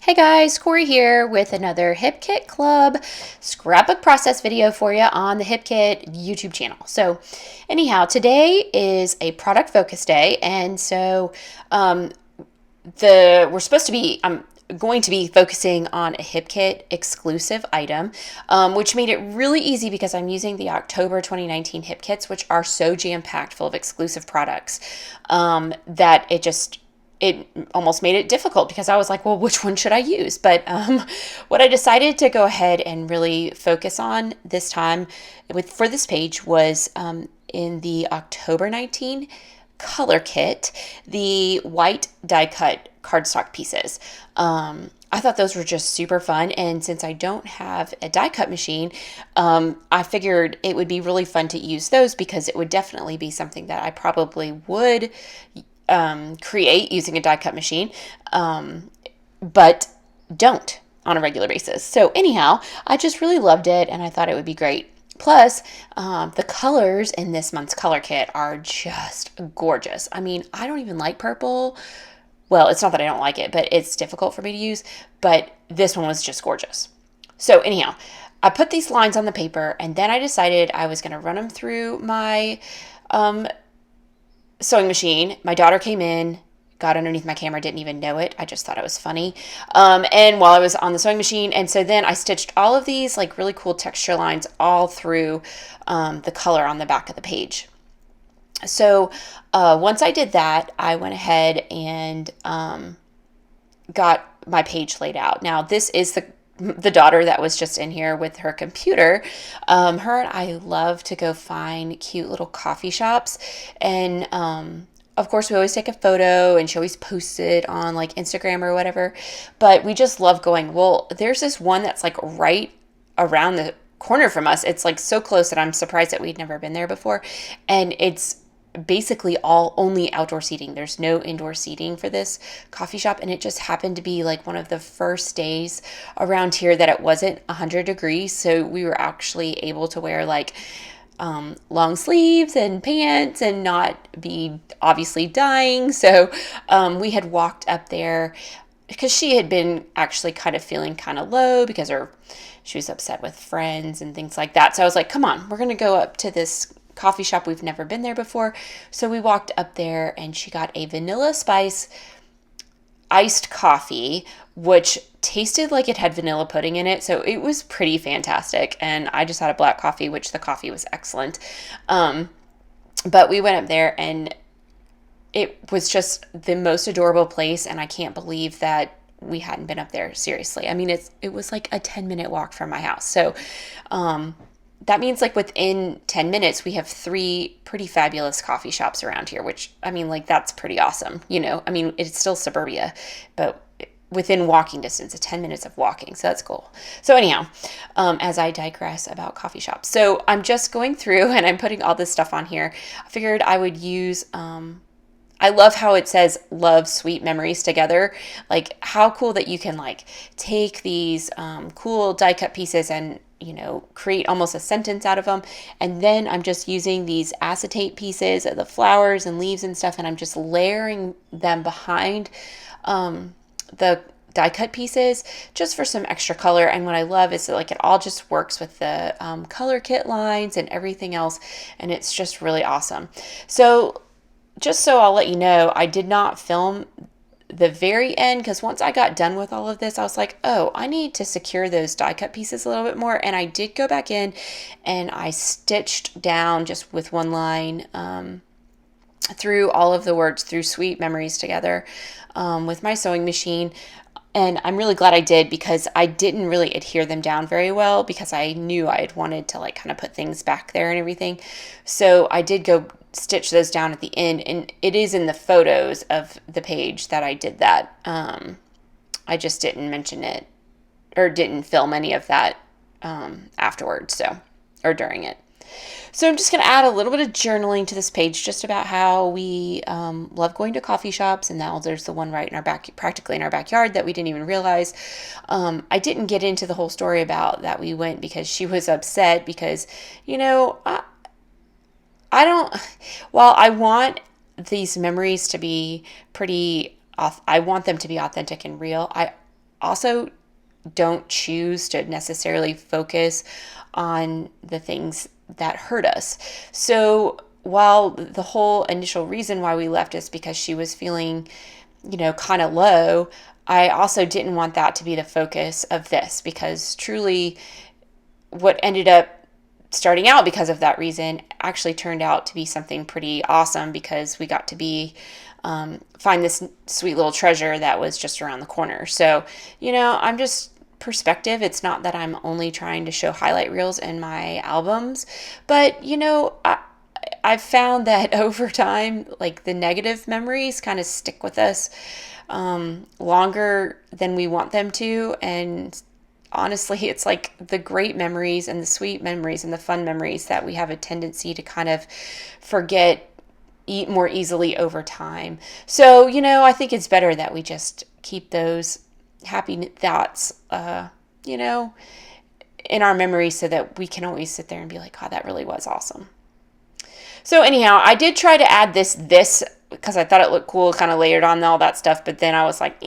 Hey guys, Corey here with another Hip Kit Club scrapbook process video for you on the Hip Kit YouTube channel. So, anyhow, today is a product focus day, and so um, we're supposed to be I'm going to be focusing on a Hip Kit exclusive item, which made it really easy because I'm using the October 2019 Hip Kits, which are so jam packed full of exclusive products that it almost made it difficult because I was like, well, which one should I use? But what I decided to go ahead and really focus on this time for this page was in the October 19 color kit, the white die cut cardstock pieces. I thought those were just super fun. And since I don't have a die cut machine, I figured it would be really fun to use those because it would definitely be something that I probably would create using a die cut machine, but don't on a regular basis. So anyhow, I just really loved it and I thought it would be great. Plus, the colors in this month's color kit are just gorgeous. I mean, I don't even like purple. Well, it's not that I don't like it, but it's difficult for me to use. But this one was just gorgeous. So anyhow, I put these lines on the paper and then I decided I was going to run them through my sewing machine. My daughter came in, got underneath my camera, didn't even know it. I just thought it was funny. And while I was on the sewing machine, and so then I stitched all of these like really cool texture lines all through the color on the back of the page. So once I did that, I went ahead and got my page laid out. Now this is the daughter that was just in here with her computer. Her and I love to go find cute little coffee shops, and of course we always take a photo and she always posts it on like Instagram or whatever, but we just love going, well, there's this one that's like right around the corner from us. It's like so close that I'm surprised that we'd never been there before, and it's basically all only outdoor seating. There's no indoor seating for this coffee shop, and it just happened to be like one of the first days around here that it wasn't 100 degrees, so we were actually able to wear like long sleeves and pants and not be obviously dying. So we had walked up there because she had been actually kind of feeling kind of low because she was upset with friends and things like that. So I was like, come on, we're going to go up to this coffee shop. We've never been there before. So we walked up there and she got a vanilla spice iced coffee, which tasted like it had vanilla pudding in it. So it was pretty fantastic. And I just had a black coffee, which the coffee was excellent. But we went up there and it was just the most adorable place. And I can't believe that we hadn't been up there. Seriously. I mean, it was like a 10-minute walk from my house. So, that means like within 10 minutes, we have 3 pretty fabulous coffee shops around here, which, I mean, like that's pretty awesome. I mean, it's still suburbia, but within walking distance, 10 minutes of walking. So that's cool. So anyhow, as I digress about coffee shops. So I'm just going through and I'm putting all this stuff on here. I figured I would use, I love how it says love sweet memories together. Like how cool that you can like take these cool die cut pieces and create almost a sentence out of them. And then I'm just using these acetate pieces of the flowers and leaves and stuff, and I'm just layering them behind the die cut pieces just for some extra color. And what I love is that like it all just works with the color kit lines and everything else, and it's just really awesome. So just so I'll let you know, I did not film the very end because once I got done with all of this, I was like, oh, I need to secure those die cut pieces a little bit more. And I did go back in and I stitched down just with one line through all of the words, through sweet memories together with my sewing machine. And I'm really glad I did because I didn't really adhere them down very well because I knew I had wanted to like kind of put things back there and everything. So I did go stitch those down at the end, and it is in the photos of the page that I did that. I just didn't mention it or didn't film any of that afterwards, or during it. So I'm just going to add a little bit of journaling to this page just about how we love going to coffee shops, and now there's the one right in our back, practically in our backyard, that we didn't even realize. I didn't get into the whole story about that we went because she was upset because, I don't, while I want these memories to be I want them to be authentic and real. also don't choose to necessarily focus on the things that hurt us. So while the whole initial reason why we left is because she was feeling, kind of low, I also didn't want that to be the focus of this, because truly what ended up starting out because of that reason actually turned out to be something pretty awesome, because we got to find this sweet little treasure that was just around the corner. So, I'm just perspective. It's not that I'm only trying to show highlight reels in my albums, but I've found that over time, like, the negative memories kind of stick with us longer than we want them to. And honestly, it's like the great memories and the sweet memories and the fun memories that we have a tendency to kind of forget more easily over time. So, I think it's better that we just keep those happy thoughts, in our memory, so that we can always sit there and be like, God, that really was awesome. So anyhow, I did try to add this because I thought it looked cool, kind of layered on all that stuff. But then I was like,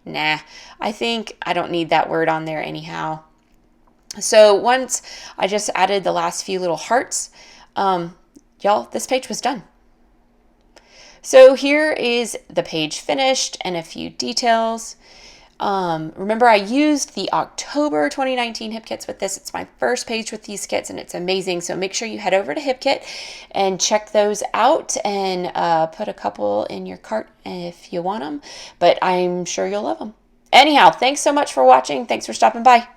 nah, I think I don't need that word on there anyhow. So once I just added the last few little hearts, y'all, this page was done. So here is the page finished and a few details. Remember, I used the October 2019 hip kits with this. It's my first page with these kits, and it's amazing. So make sure you head over to HipKit and check those out, and put a couple in your cart if you want them. But I'm sure you'll love them. Anyhow, thanks so much for watching. Thanks for stopping by.